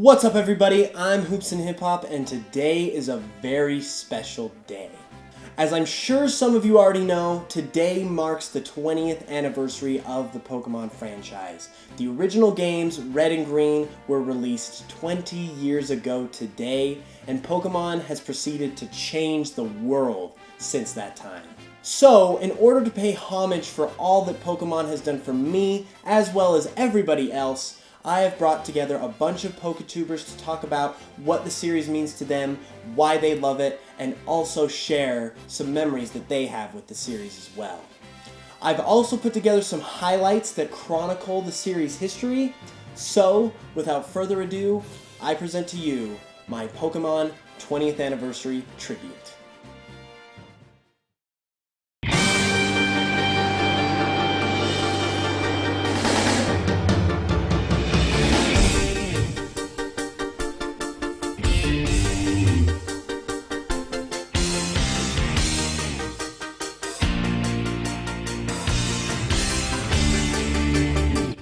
What's up everybody, I'm HoopsandHipHop and today is a very special day. As I'm sure some of you already know, today marks the 20th anniversary of the Pokemon franchise. The original games, Red and Green, were released 20 years ago today, and Pokemon has proceeded to change the world since that time. So, in order to pay homage for all that Pokemon has done for me, as well as everybody else, I have brought together a bunch of PokeTubers to talk about what the series means to them, why they love it, and also share some memories that they have with the series as well. I've also put together some highlights that chronicle the series' history, so without further ado, I present to you my Pokemon 20th Anniversary Tribute.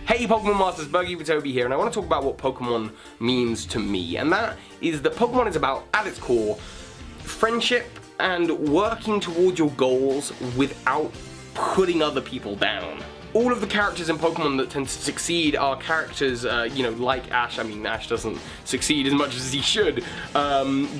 Hey Pokemon Masters, Bird Keeper Toby here, and I want to talk about what Pokemon means to me, and that is that Pokemon is about, at its core, friendship and working towards your goals without putting other people down. All of the characters in Pokemon that tend to succeed are characters, like Ash. I mean, Ash doesn't succeed as much as he should,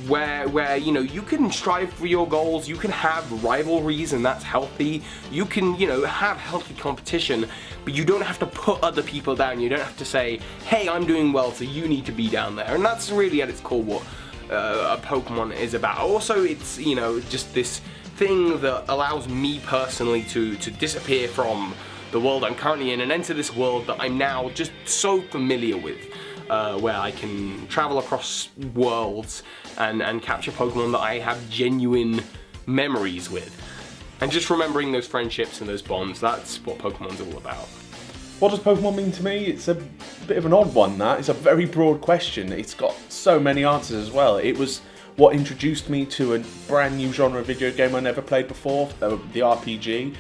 where you can strive for your goals, you can have rivalries, and that's healthy. You can, have healthy competition, but you don't have to put other people down. You don't have to say, hey, I'm doing well, so you need to be down there. And that's really at its core what a Pokemon is about. Also, it's, just this thing that allows me personally to disappear from the world I'm currently in and enter this world that I'm now just so familiar with, where I can travel across worlds and capture Pokemon that I have genuine memories with. And just remembering those friendships and those bonds, that's what Pokemon's all about. What does Pokemon mean to me? It's a bit of an odd one, that. It's a very broad question. It's got so many answers as well. It was what introduced me to a brand new genre of video game I never played before, the RPG.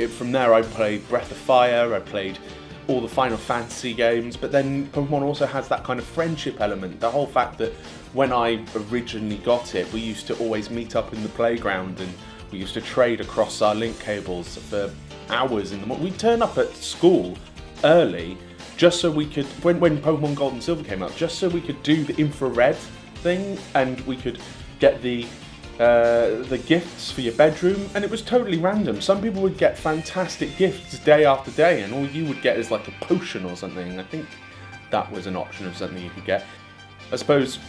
From there I played Breath of Fire, I played all the Final Fantasy games, but then Pokemon also has that kind of friendship element. The whole fact that when I originally got it, we used to always meet up in the playground and we used to trade across our link cables for hours in the morning. We'd turn up at school early just so we could, when Pokemon Gold and Silver came out, just so we could do the infrared thing and we could get the gifts for your bedroom, and it was totally random. Some people would get fantastic gifts day after day and all you would get is like a potion or something. I think that was an option of something you could get. I suppose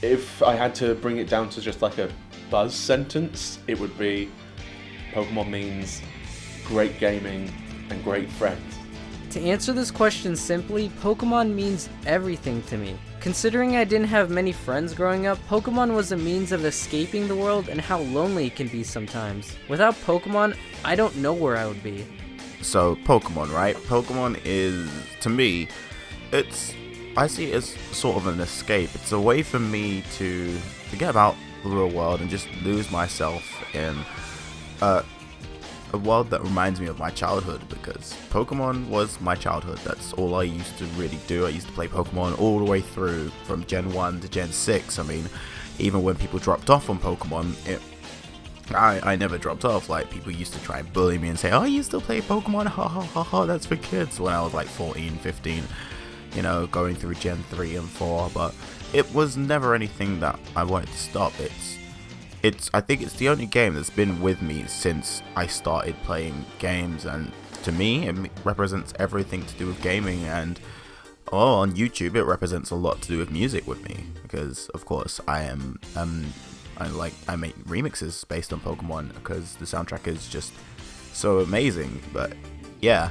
if I had to bring it down to just like a buzz sentence, it would be Pokemon means great gaming and great friends. To answer this question simply, Pokemon means everything to me. Considering I didn't have many friends growing up, Pokemon was a means of escaping the world and how lonely it can be sometimes. Without Pokemon, I don't know where I would be. So, Pokemon, right? Pokemon is, to me, I see it as sort of an escape. It's a way for me to forget about the real world and just lose myself in a world that reminds me of my childhood, because Pokemon was my childhood. That's all I used to really do. I used to play Pokemon all the way through from Gen 1 to Gen 6. I mean, even when people dropped off on Pokemon, I never dropped off. Like, people used to try and bully me and say, oh, you still play Pokemon? Ha ha ha ha, that's for kids. When I was like 14, 15, going through Gen 3 and 4. But it was never anything that I wanted to stop. I think it's the only game that's been with me since I started playing games, and to me it represents everything to do with gaming. And on YouTube it represents a lot to do with music with me, because of course I make remixes based on Pokemon because the soundtrack is just so amazing. But yeah.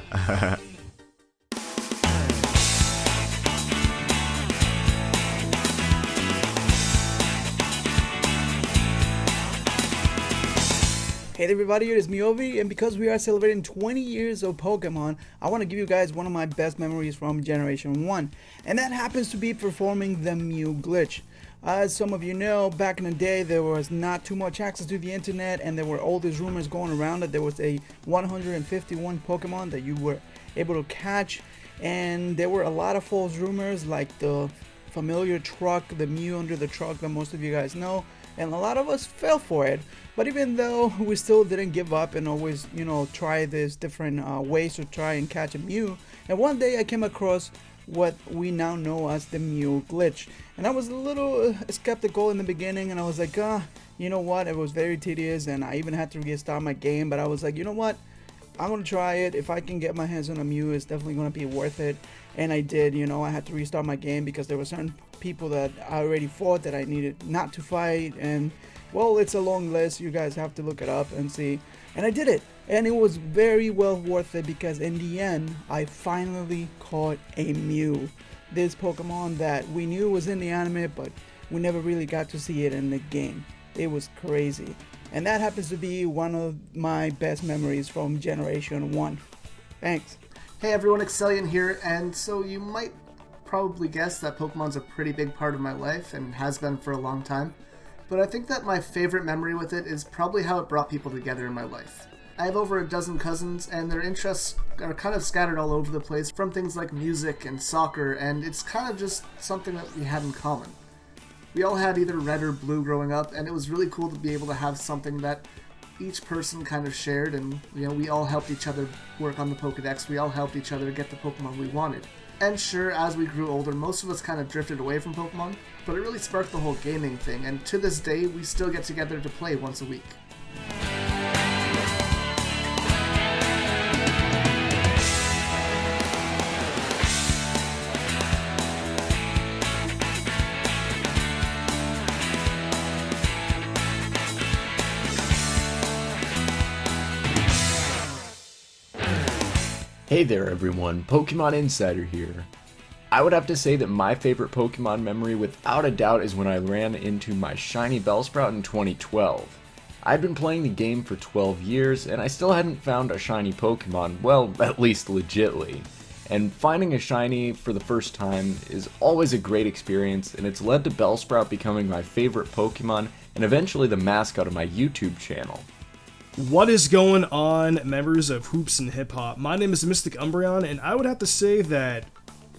Hey everybody, it is me Ovi, and because we are celebrating 20 years of Pokemon, I want to give you guys one of my best memories from Generation 1, and that happens to be performing the Mew glitch. As some of you know, back in the day there was not too much access to the internet, and there were all these rumors going around that there was a 151 Pokemon that you were able to catch, and there were a lot of false rumors like the familiar truck, the Mew under the truck that most of you guys know, and a lot of us fell for it. But even though we still didn't give up and always, try this different ways to try and catch a Mew, and one day I came across what we now know as the Mew glitch, and I was a little skeptical in the beginning, and I was like, you know what, it was very tedious, and I even had to restart my game, but I was like, you know what, I'm gonna try it. If I can get my hands on a Mew, it's definitely gonna be worth it. And I did. I had to restart my game because there were certain people that I already fought that I needed not to fight, and well, it's a long list. You guys have to look it up and see. And I did it, and it was very well worth it because in the end I finally caught a Mew, this Pokemon that we knew was in the anime, but we never really got to see it in the game. It was crazy. And that happens to be one of my best memories from Generation 1. Thanks. Hey everyone, Excellion here, and so you might probably guess that Pokemon's a pretty big part of my life and has been for a long time, but I think that my favorite memory with it is probably how it brought people together in my life. I have over a dozen cousins, and their interests are kind of scattered all over the place, from things like music and soccer, and it's kind of just something that we had in common. We all had either red or blue growing up, and it was really cool to be able to have something that each person kind of shared, and we all helped each other work on the Pokedex, we all helped each other get the Pokemon we wanted. And sure, as we grew older, most of us kind of drifted away from Pokemon, but it really sparked the whole gaming thing, and to this day, we still get together to play once a week. Hey there everyone, Pokemon Insider here. I would have to say that my favorite Pokemon memory without a doubt is when I ran into my shiny Bellsprout in 2012. I'd been playing the game for 12 years and I still hadn't found a shiny Pokemon, well, at least legitly. And finding a shiny for the first time is always a great experience, and it's led to Bellsprout becoming my favorite Pokemon and eventually the mascot of my YouTube channel. What is going on, members of Hoops and Hip Hop? My name is Mystic Umbreon, and I would have to say that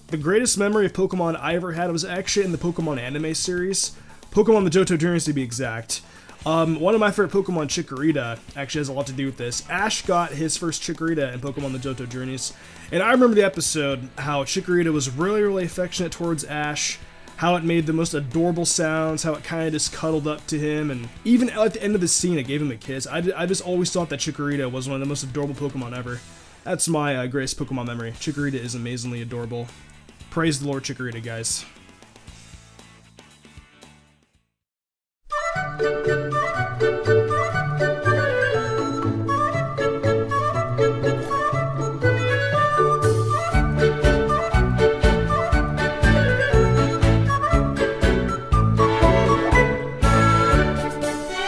the greatest memory of Pokemon I ever had was actually in the Pokemon anime series, Pokemon the Johto Journeys to be exact. One of my favorite Pokemon, Chikorita, actually has a lot to do with this. Ash got his first Chikorita in Pokemon the Johto Journeys, and I remember the episode how Chikorita was really affectionate towards Ash, how it made the most adorable sounds, how it kind of just cuddled up to him, and even at the end of the scene it gave him a kiss. I just always thought that Chikorita was one of the most adorable Pokemon ever. That's my greatest Pokemon memory. Chikorita is amazingly adorable. Praise the Lord Chikorita, guys.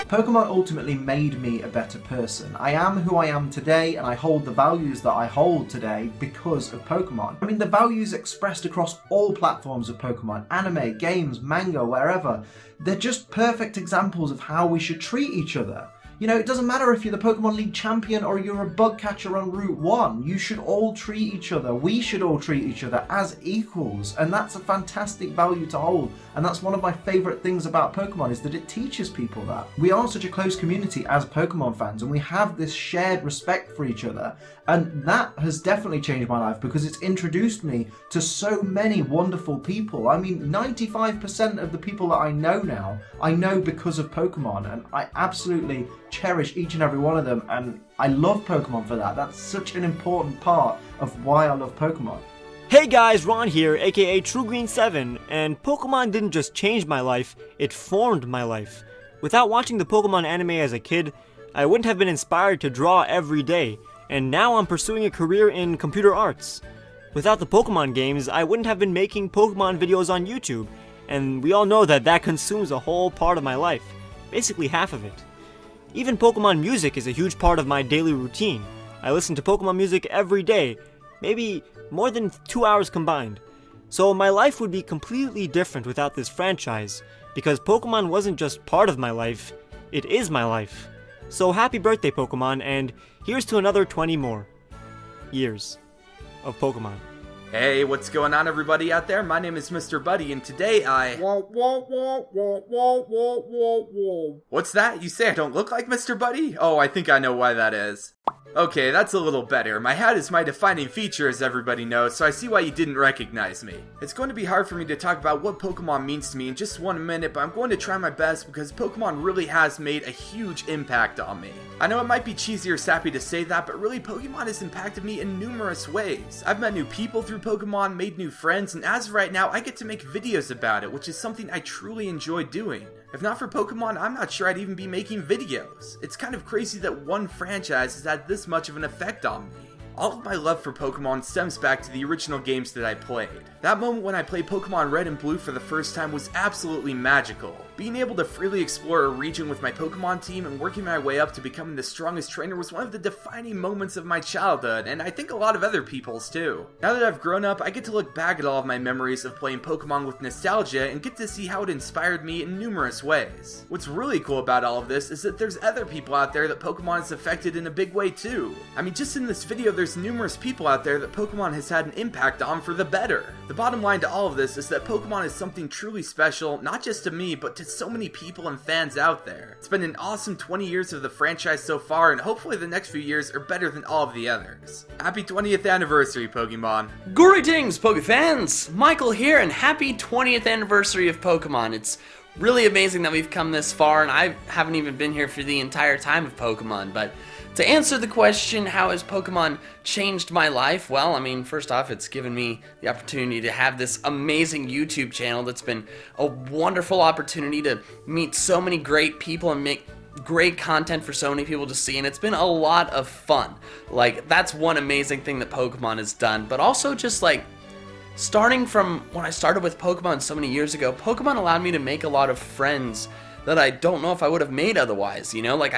Pokemon ultimately made me a better person. I am who I am today, and I hold the values that I hold today because of Pokemon. I mean, the values expressed across all platforms of Pokemon, anime, games, manga, wherever, they're just perfect examples of how we should treat each other. It doesn't matter if you're the Pokemon League champion or you're a bug catcher on Route 1. You should all treat each other. We should all treat each other as equals. And that's a fantastic value to hold. And that's one of my favorite things about Pokemon, is that it teaches people that. We are such a close community as Pokemon fans, and we have this shared respect for each other. And that has definitely changed my life because it's introduced me to so many wonderful people. I mean, 95% of the people that I know now, I know because of Pokemon, and I absolutely cherish each and every one of them, and I love Pokemon for that. That's such an important part of why I love Pokemon. Hey guys, Ron here, aka TrueGreen7, and Pokemon didn't just change my life, it formed my life. Without watching the Pokemon anime as a kid, I wouldn't have been inspired to draw every day, and now I'm pursuing a career in computer arts. Without the Pokemon games, I wouldn't have been making Pokemon videos on YouTube, and we all know that consumes a whole part of my life, basically half of it. Even Pokemon music is a huge part of my daily routine. I listen to Pokemon music every day, maybe more than 2 hours combined. So my life would be completely different without this franchise, because Pokemon wasn't just part of my life, it is my life. So happy birthday, Pokemon, and here's to another 20 more years of Pokemon. Hey, what's going on everybody out there? My name is Mr. Buddy and today What's that? You say I don't look like Mr. Buddy? Oh, I think I know why that is. Okay, that's a little better. My hat is my defining feature, as everybody knows, so I see why you didn't recognize me. It's going to be hard for me to talk about what Pokemon means to me in just 1 minute, but I'm going to try my best because Pokemon really has made a huge impact on me. I know it might be cheesy or sappy to say that, but really Pokemon has impacted me in numerous ways. I've met new people through Pokemon, made new friends, and as of right now, I get to make videos about it, which is something I truly enjoy doing. If not for Pokemon, I'm not sure I'd even be making videos. It's kind of crazy that one franchise has had this much of an effect on me. All of my love for Pokemon stems back to the original games that I played. That moment when I played Pokemon Red and Blue for the first time was absolutely magical. Being able to freely explore a region with my Pokemon team and working my way up to becoming the strongest trainer was one of the defining moments of my childhood, and I think a lot of other people's too. Now that I've grown up, I get to look back at all of my memories of playing Pokemon with nostalgia and get to see how it inspired me in numerous ways. What's really cool about all of this is that there's other people out there that Pokemon has affected in a big way too. I mean, just in this video there's numerous people out there that Pokemon has had an impact on for the better. The bottom line to all of this is that Pokemon is something truly special, not just to me, but to so many people and fans out there. It's been an awesome 20 years of the franchise so far, and hopefully the next few years are better than all of the others. Happy 20th anniversary, Pokemon. Greetings, Pokefans! Michael here, and happy 20th anniversary of Pokemon. It's really amazing that we've come this far, and I haven't even been here for the entire time of Pokemon, but to answer the question, how has Pokemon changed my life? Well, I mean, first off, it's given me the opportunity to have this amazing YouTube channel that's been a wonderful opportunity to meet so many great people and make great content for so many people to see, and it's been a lot of fun. Like, that's one amazing thing that Pokemon has done, but also just like, starting from when I started with Pokemon so many years ago, Pokemon allowed me to make a lot of friends that I don't know if I would have made otherwise, you know? Like,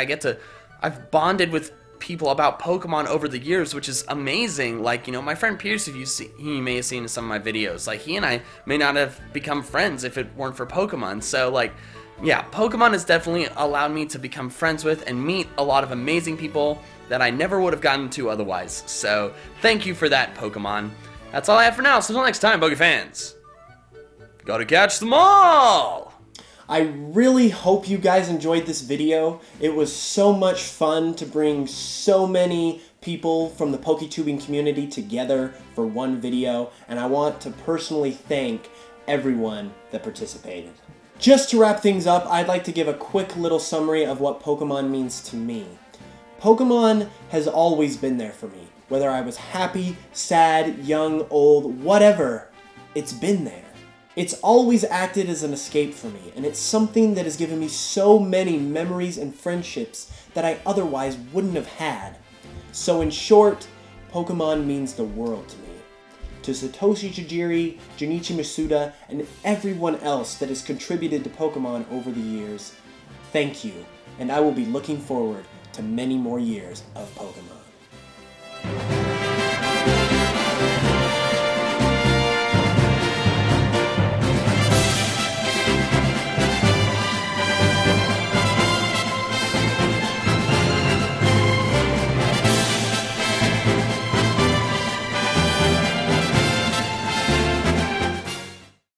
I've bonded with people about Pokemon over the years, which is amazing. Like, you know, my friend Pierce, he may have seen in some of my videos, like, he and I may not have become friends if it weren't for Pokemon. So, like, yeah, Pokemon has definitely allowed me to become friends with and meet a lot of amazing people that I never would have gotten to otherwise. So, thank you for that, Pokemon. That's all I have for now, so until next time, Pokefans, gotta catch them all! I really hope you guys enjoyed this video. It was so much fun to bring so many people from the PokeTubing community together for one video, and I want to personally thank everyone that participated. Just to wrap things up, I'd like to give a quick little summary of what Pokemon means to me. Pokemon has always been there for me. Whether I was happy, sad, young, old, whatever, it's been there. It's always acted as an escape for me, and it's something that has given me so many memories and friendships that I otherwise wouldn't have had. So in short, Pokemon means the world to me. To Satoshi Tajiri, Junichi Masuda, and everyone else that has contributed to Pokemon over the years, thank you, and I will be looking forward to many more years of Pokemon.